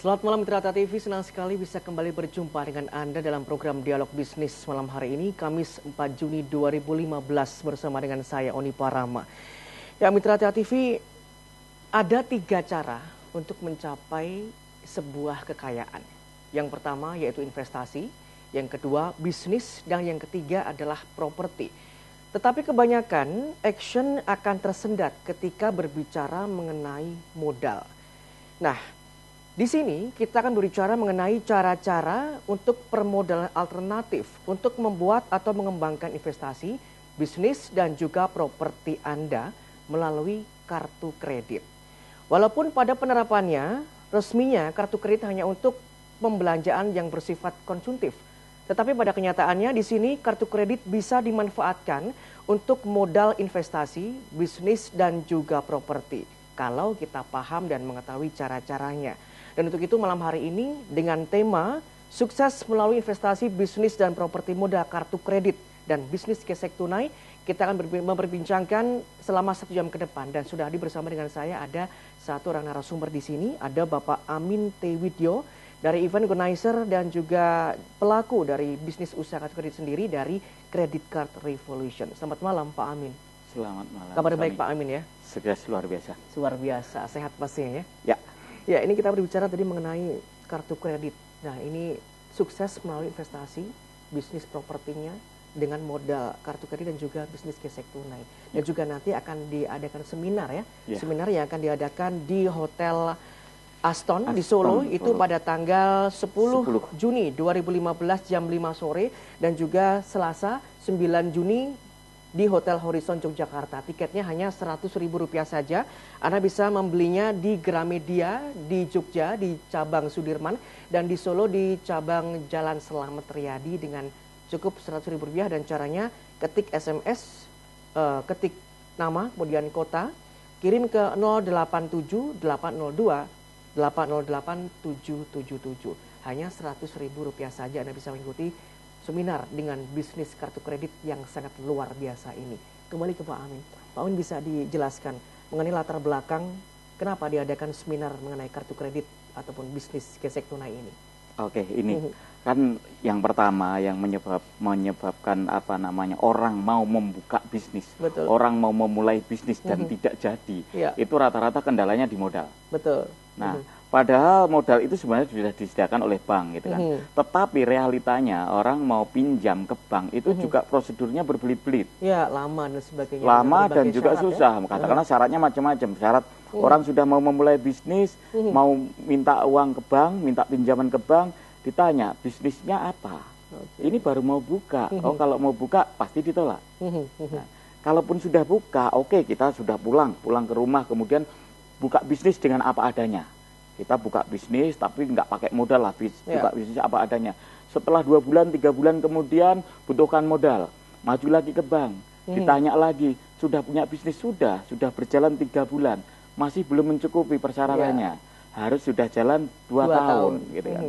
Selamat malam Mitra TV, senang sekali bisa kembali berjumpa dengan Anda dalam program Dialog Bisnis malam hari ini, Kamis 4 Juni 2015 bersama dengan saya, Oni Parama. Ya Mitra TV, ada 3 cara untuk mencapai sebuah kekayaan. Yang pertama yaitu investasi, yang kedua bisnis, dan yang ketiga adalah properti. Tetapi kebanyakan action akan tersendat ketika berbicara mengenai modal. Nah, di sini kita akan berbicara mengenai cara-cara untuk permodalan alternatif untuk membuat atau mengembangkan investasi, bisnis, dan juga properti Anda melalui kartu kredit. Walaupun pada penerapannya, resminya kartu kredit hanya untuk pembelanjaan yang bersifat konsumtif. Tetapi pada kenyataannya di sini kartu kredit bisa dimanfaatkan untuk modal investasi, bisnis, dan juga properti. Kalau kita paham dan mengetahui cara-caranya. Dan untuk itu malam hari ini dengan tema sukses melalui investasi, bisnis, dan properti modal kartu kredit dan bisnis gesek tunai, kita akan memperbincangkan selama 1 jam ke depan. Dan sudah hadir bersama dengan saya ada satu orang narasumber di sini, ada Bapak Amin T. Widyo dari event organizer dan juga pelaku dari bisnis usaha kartu kredit sendiri dari Credit Card Revolution. Selamat malam Pak Amin. Selamat malam. Kabar baik Pak Amin ya? Sukses luar biasa. Luar biasa, sehat pastinya ya? Ya. Ya, ini kita berbicara tadi mengenai kartu kredit. Nah, ini sukses melalui investasi, bisnis propertinya dengan modal kartu kredit dan juga bisnis gesek tunai. Dan juga nanti akan diadakan seminar ya. Seminar yang akan diadakan di Hotel Aston di Solo itu pada tanggal 10 Juni 2015 jam 5 sore dan juga Selasa 9 Juni di Hotel Horizon Yogyakarta. Tiketnya hanya Rp100.000 saja. Anda bisa membelinya di Gramedia di Jogja di cabang Sudirman dan di Solo di cabang Jalan Selamat Riyadi dengan cukup Rp100.000 dan caranya ketik SMS, ketik nama kemudian kota, kirim ke 087 802 808 777. Hanya Rp100.000 saja Anda bisa mengikuti seminar dengan bisnis kartu kredit yang sangat luar biasa ini. Kembali ke Pak Amin. Pak Amin bisa dijelaskan mengenai latar belakang kenapa diadakan seminar mengenai kartu kredit ataupun bisnis gesek tunai ini? Oke, ini kan yang pertama yang menyebabkan apa namanya orang mau membuka bisnis, Betul. Orang mau memulai bisnis dan tidak jadi, itu rata-rata kendalanya di modal. Betul. Nah, padahal modal itu sebenarnya sudah disediakan oleh bank gitu kan. Tetapi realitanya orang mau pinjam ke bank itu juga prosedurnya berbelit-belit. Ya, lama dan sebagainya. Lama dan juga susah. Ya? Katakanlah syaratnya macam-macam. Syarat orang sudah mau memulai bisnis, mau minta uang ke bank, minta pinjaman ke bank, ditanya bisnisnya apa. Ini baru mau buka. Oh, kalau mau buka pasti ditolak. Nah, kalaupun sudah buka, oke, kita sudah pulang ke rumah, kemudian buka bisnis dengan apa adanya. Kita buka bisnis tapi nggak pakai modal lah, buka bisnis apa adanya. Setelah 2 bulan, 3 bulan kemudian butuhkan modal, maju lagi ke bank, ditanya lagi, sudah punya bisnis? Sudah berjalan 3 bulan, masih belum mencukupi persyaratannya, harus sudah jalan 2 tahun gitu kan.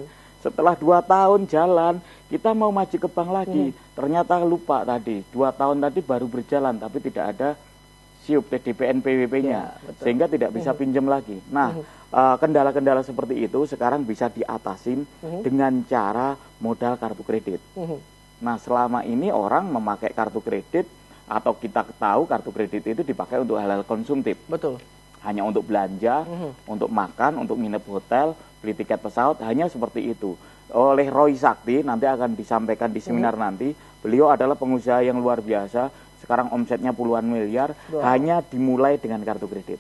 Setelah 2 tahun jalan, kita mau maju ke bank lagi, ternyata lupa tadi, 2 tahun tadi baru berjalan tapi tidak ada SIUP, TDP, NPWP-nya, sehingga tidak bisa pinjam lagi. Nah, kendala-kendala seperti itu sekarang bisa diatasin dengan cara modal kartu kredit. Nah, selama ini orang memakai kartu kredit atau kita tahu kartu kredit itu dipakai untuk hal-hal konsumtif. Betul. Hanya untuk belanja, untuk makan, untuk nginep hotel, beli tiket pesawat, hanya seperti itu. Oleh Roy Sakti, nanti akan disampaikan di seminar nanti, beliau adalah pengusaha yang luar biasa, sekarang omsetnya puluhan miliar, hanya dimulai dengan kartu kredit.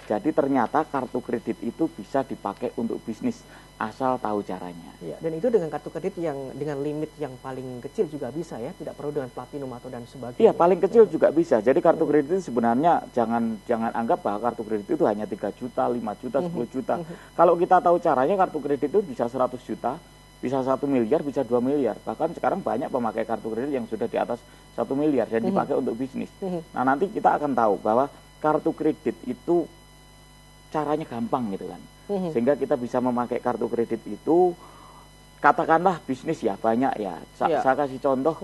Jadi ternyata kartu kredit itu bisa dipakai untuk bisnis, asal tahu caranya. Ya, dan itu dengan kartu kredit yang dengan limit yang paling kecil juga bisa ya, tidak perlu dengan platinum atau dan sebagainya. Iya, paling kecil juga bisa. Jadi kartu kredit itu sebenarnya jangan anggap bahwa kartu kredit itu hanya 3 juta, 5 juta, 10 juta. Kalau kita tahu caranya, kartu kredit itu bisa 100 juta, bisa 1 miliar, bisa 2 miliar. Bahkan sekarang banyak pemakai kartu kredit yang sudah di atas 1 miliar dan dipakai untuk bisnis. Nah, nanti kita akan tahu bahwa kartu kredit itu caranya gampang gitu kan. Sehingga kita bisa memakai kartu kredit itu, katakanlah bisnis ya banyak ya. Saya kasih contoh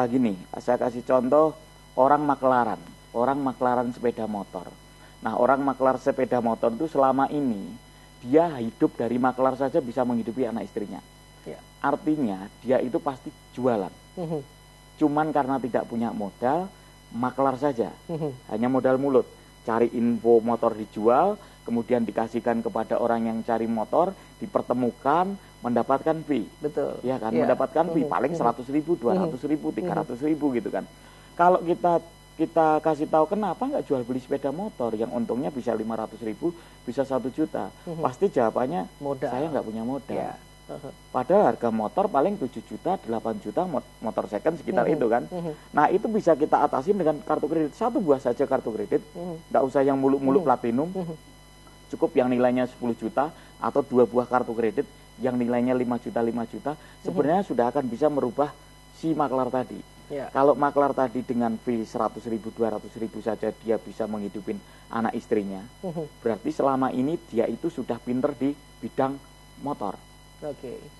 gini, saya kasih contoh orang maklaran sepeda motor. Nah, orang maklar sepeda motor itu selama ini dia hidup dari makelar saja bisa menghidupi anak istrinya. Ya. Artinya dia itu pasti jualan. Cuman karena tidak punya modal, makelar saja. Hanya modal mulut. Cari info motor dijual, kemudian dikasihkan kepada orang yang cari motor, dipertemukan, mendapatkan fee. Betul. Ya kan, mendapatkan fee paling 100.000, 200.000, 300.000 gitu kan. Kalau kita kasih tahu kenapa nggak jual beli sepeda motor yang untungnya bisa 500.000, bisa 1 juta, pasti jawabannya modal. Saya nggak punya modal. Ya. Padahal harga motor paling 7 juta, 8 juta motor second sekitar itu kan. Nah itu bisa kita atasi dengan kartu kredit. 1 buah saja kartu kredit, nggak usah yang muluk-muluk platinum, cukup yang nilainya 10 juta atau 2 buah kartu kredit yang nilainya 5 juta, 5 juta, sebenarnya sudah akan bisa merubah si maklar tadi. Ya. Kalau maklar tadi dengan fee 100.000, 200.000 saja dia bisa menghidupin anak istrinya, berarti selama ini dia itu sudah pinter di bidang motor.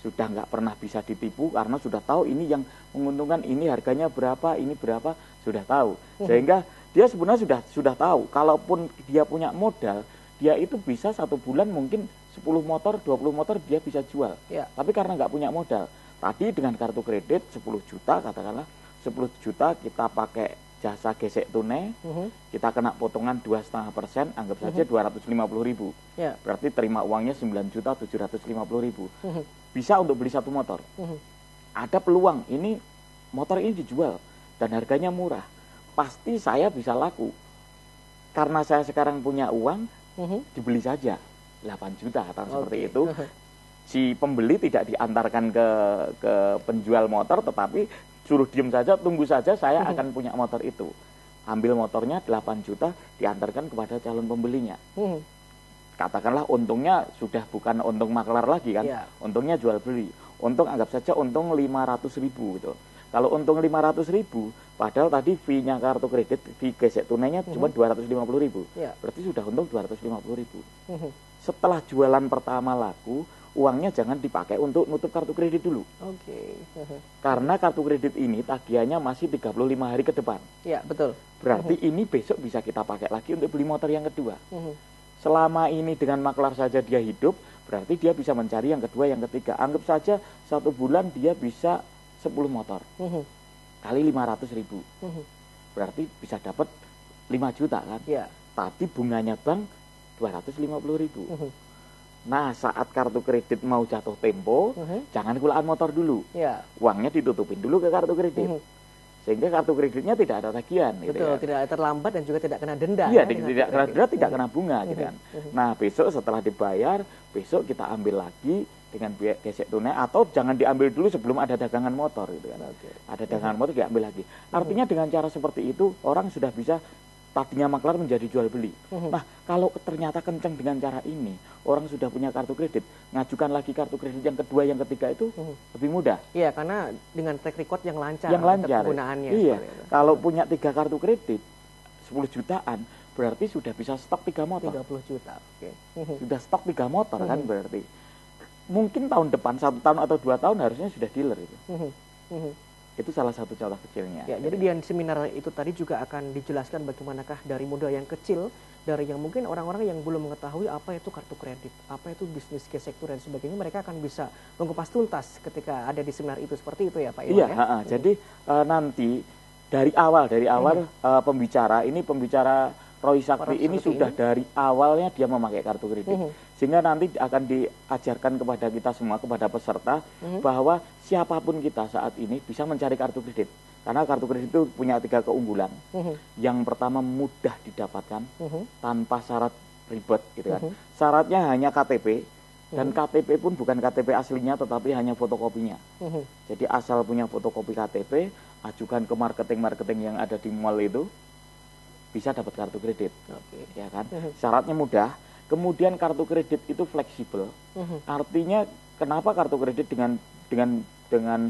Sudah nggak pernah bisa ditipu karena sudah tahu ini yang menguntungkan, ini harganya berapa, ini berapa, sudah tahu. Sehingga dia sebenarnya sudah tahu, kalaupun dia punya modal, dia itu bisa 1 bulan mungkin 10 motor, 20 motor dia bisa jual. Ya. Tapi karena nggak punya modal, tadi dengan kartu kredit 10 juta katakanlah, 10 juta kita pakai jasa gesek tunai, kita kena potongan 2,5%, anggap saja 250.000. Ya. Berarti terima uangnya 9.750.000. Bisa untuk beli 1 motor. Ada peluang, ini motor ini dijual dan harganya murah. Pasti saya bisa laku. Karena saya sekarang punya uang, dibeli saja 8 juta atau seperti itu. Si pembeli tidak diantarkan ke penjual motor, tetapi suruh diem saja, tunggu saja, saya akan punya motor itu. Ambil motornya 8 juta, diantarkan kepada calon pembelinya. Katakanlah untungnya sudah bukan untung maklar lagi kan, untungnya jual beli. Untung anggap saja untung 500.000 gitu. Kalau untung 500.000, padahal tadi fee-nya kartu kredit, fee gesek tunainya cuma 250.000. Berarti sudah untung 250.000. Setelah jualan pertama laku, uangnya jangan dipakai untuk nutup kartu kredit dulu. Karena kartu kredit ini tagihannya masih 35 hari ke depan. Ya, betul. Berarti ini besok bisa kita pakai lagi untuk beli motor yang kedua. Selama ini dengan maklar saja dia hidup, berarti dia bisa mencari yang kedua, yang ketiga. Anggap saja 1 bulan dia bisa 10 motor. Kali 500.000. Berarti bisa dapat 5 juta kan? Ya. Tapi bunganya bank 250.000. Nah, saat kartu kredit mau jatuh tempo, jangan kulaan motor dulu. Ya. Uangnya ditutupin dulu ke kartu kredit. Sehingga kartu kreditnya tidak ada tagihan. Betul, gitu ya. Tidak terlambat dan juga tidak kena denda. Iya, tidak kena denda, tidak kena bunga. Gitu kan. Nah, besok setelah dibayar, besok kita ambil lagi dengan biaya gesek tunai, atau jangan diambil dulu sebelum ada dagangan motor. Gitu kan. Ada dagangan motor, diambil lagi. Artinya dengan cara seperti itu, orang sudah bisa tadinya maklar menjadi jual beli. Nah, kalau ternyata kenceng dengan cara ini, orang sudah punya kartu kredit, ngajukan lagi kartu kredit yang kedua, yang ketiga itu lebih mudah. Iya, karena dengan track record yang lancar, penggunaannya. Iya, kalau punya 3 kartu kredit, 10 jutaan, berarti sudah bisa stok 3 motor. 30 juta, Sudah stok 3 motor kan berarti. Mungkin tahun depan, 1 tahun atau 2 tahun harusnya sudah dealer itu. Itu salah satu contoh kecilnya. Ya, jadi di seminar itu tadi juga akan dijelaskan bagaimanakah dari modal yang kecil, dari yang mungkin orang-orang yang belum mengetahui apa itu kartu kredit, apa itu bisnis gesek tunai dan sebagainya, mereka akan bisa mengupas tuntas ketika ada di seminar itu, seperti itu ya Pak Iwan? Iya, jadi nanti dari awal pembicara Roy Sakti ini sudah dari awalnya dia memakai kartu kredit. Sehingga nanti akan diajarkan kepada kita semua, kepada peserta, bahwa siapapun kita saat ini bisa mencari kartu kredit. Karena kartu kredit itu punya 3 keunggulan. Yang pertama mudah didapatkan, tanpa syarat ribet gitu kan. Syaratnya hanya KTP, dan KTP pun bukan KTP aslinya, tetapi hanya fotokopinya. Jadi asal punya fotokopi KTP, ajukan ke marketing-marketing yang ada di mall itu, bisa dapat kartu kredit, ya kan? Syaratnya mudah. Kemudian kartu kredit itu fleksibel. Artinya kenapa kartu kredit dengan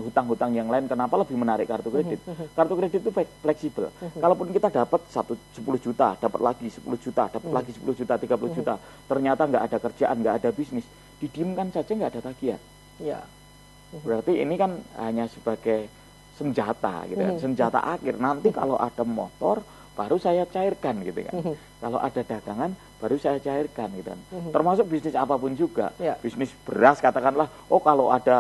hutang-hutang yang lain kenapa lebih menarik kartu kredit? Kartu kredit itu fleksibel. Kalaupun kita dapat 10 juta, dapat lagi 10 juta, dapat lagi 10 juta, 30 juta, ternyata nggak ada kerjaan, nggak ada bisnis, didiamkan saja nggak ada tagihan. Ya. Berarti ini kan hanya sebagai senjata gitu kan, senjata akhir. Nanti kalau ada motor baru saya cairkan gitu kan. Kalau ada dagangan baru saya cairkan gitu kan. Termasuk bisnis apapun juga. Bisnis beras katakanlah, oh kalau ada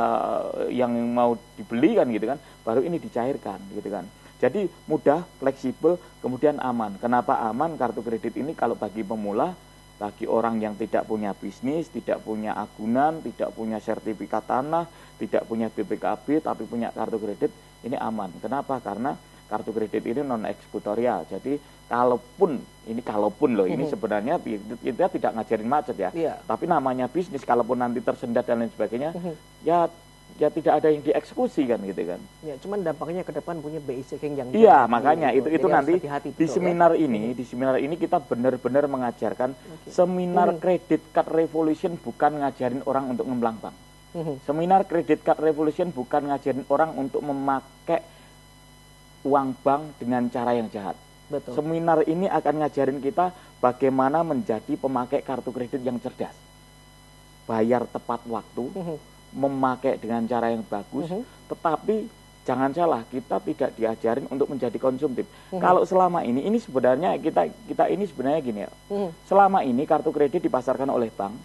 yang mau dibeli kan gitu kan, baru ini dicairkan gitu kan. Jadi mudah, fleksibel, kemudian aman. Kenapa aman? Kartu kredit ini kalau bagi pemula, bagi orang yang tidak punya bisnis, tidak punya agunan, tidak punya sertifikat tanah, tidak punya BPKB, tapi punya kartu kredit, ini aman. Kenapa? Karena kartu kredit ini non-eksekutorial. Jadi kalaupun loh, ini sebenarnya kita tidak ngajarin macet ya. Tapi namanya bisnis, kalaupun nanti tersendat dan lain sebagainya, ya tidak ada yang dieksekusi kan gitu kan. Ya, cuman dampaknya ke depan punya BI checking yang makanya itu nanti hati-hati, di seminar ini kita benar-benar mengajarkan seminar Credit Card Revolution bukan ngajarin orang untuk ngemplang bank. Seminar Credit Card Revolution bukan ngajarin orang untuk memakai uang bank dengan cara yang jahat. Betul. Seminar ini akan ngajarin kita bagaimana menjadi pemakai kartu kredit yang cerdas. Bayar tepat waktu, memakai dengan cara yang bagus, tetapi jangan salah, kita tidak diajarin untuk menjadi konsumtif. Kalau selama ini sebenarnya kita ini sebenarnya gini ya. Selama ini kartu kredit dipasarkan oleh bank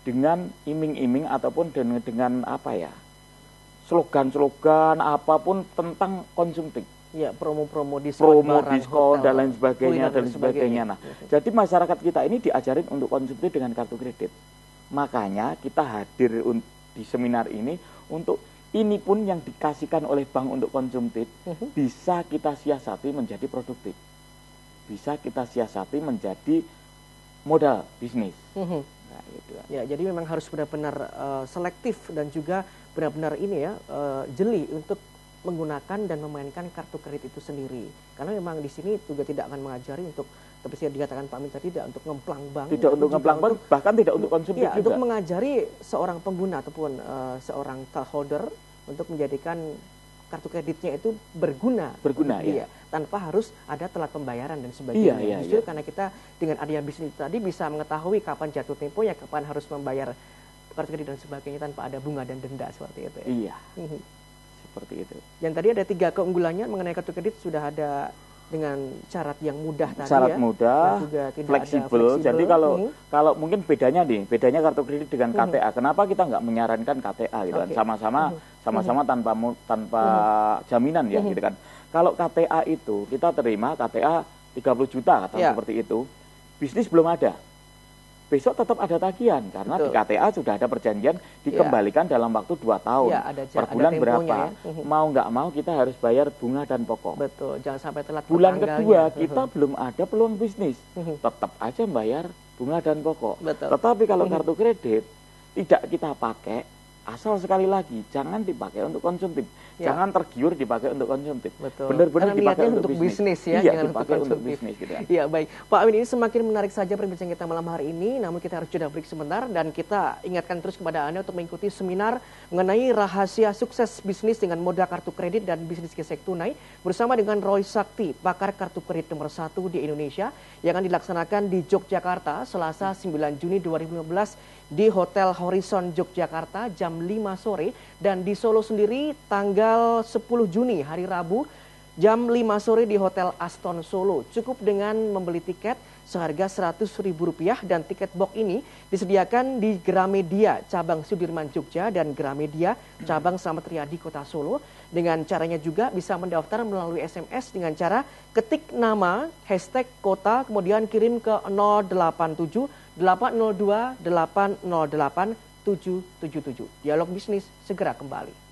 dengan iming-iming ataupun dengan apa ya? Slogan-slogan apapun tentang konsumtif. Ya, promo-promo diskon, dan lain sebagainya. Nah, jadi masyarakat kita ini diajarin untuk konsumtif dengan kartu kredit. Makanya kita hadir di seminar ini untuk ini pun yang dikasihkan oleh bank untuk konsumtif bisa kita siasati menjadi produktif, bisa kita siasati menjadi modal bisnis. Nah, itu. Ya, jadi memang harus benar-benar selektif dan juga benar-benar jeli untuk menggunakan dan memainkan kartu kredit itu sendiri. Karena memang di sini juga tidak akan mengajari untuk, tapi saya dikatakan Pak Mitra, tidak untuk ngemplang bank. Tidak untuk ngemplang bank, bahkan tidak untuk konsumtif juga. Untuk mengajari seorang pengguna ataupun seorang cardholder untuk menjadikan kartu kreditnya itu berguna ya. Tanpa harus ada telat pembayaran dan sebagainya. Justru karena kita dengan adanya bisnis tadi bisa mengetahui kapan jatuh temponya, kapan harus membayar kartu kredit dan sebagainya tanpa ada bunga dan denda seperti itu ya. Iya. Seperti itu. Yang tadi ada 3 keunggulannya mengenai kartu kredit, sudah ada dengan syarat yang mudah tadi syarat mudah, juga fleksibel. Jadi kalau mungkin bedanya kartu kredit dengan KTA. Kenapa kita nggak menyarankan KTA gitu kan? Sama-sama tanpa jaminan ya gitu kan. Kalau KTA itu kita terima KTA 30 juta seperti itu. Bisnis belum ada. Besok tetap ada tagihan karena di KTA sudah ada perjanjian dikembalikan dalam waktu 2 tahun. Per bulan berapa? Mau nggak mau kita harus bayar bunga dan pokok. Betul, jangan sampai telat. Bulan kedua kita belum ada peluang bisnis. Tetap aja bayar bunga dan pokok. Tetapi kalau kartu kredit tidak kita pakai, asal sekali lagi jangan dipakai untuk konsumtif. Jangan tergiur dipakai untuk konsumtif. Benar-benar dipakai untuk bisnis ya, jangan dipakai untuk bisnis gitu. Iya, baik. Pak Amin, ini semakin menarik saja perbincangan kita malam hari ini, namun kita harus jeda break sebentar dan kita ingatkan terus kepada Anda untuk mengikuti seminar mengenai rahasia sukses bisnis dengan modal kartu kredit dan bisnis gesek tunai bersama dengan Roy Sakti, pakar kartu kredit nomor 1 di Indonesia yang akan dilaksanakan di Yogyakarta Selasa 9 Juni 2015 di Hotel Horizon Yogyakarta jam 5 sore dan di Solo sendiri tanggal 10 Juni hari Rabu jam 5 sore di Hotel Aston Solo. Cukup dengan membeli tiket seharga Rp100.000 dan tiket box ini disediakan di Gramedia cabang Sudirman Jogja dan Gramedia cabang Slamet Riyadi Kota Solo. Dengan caranya juga bisa mendaftar melalui SMS dengan cara ketik nama hashtag kota kemudian kirim ke 087 802 808 777. Dialog Bisnis segera kembali.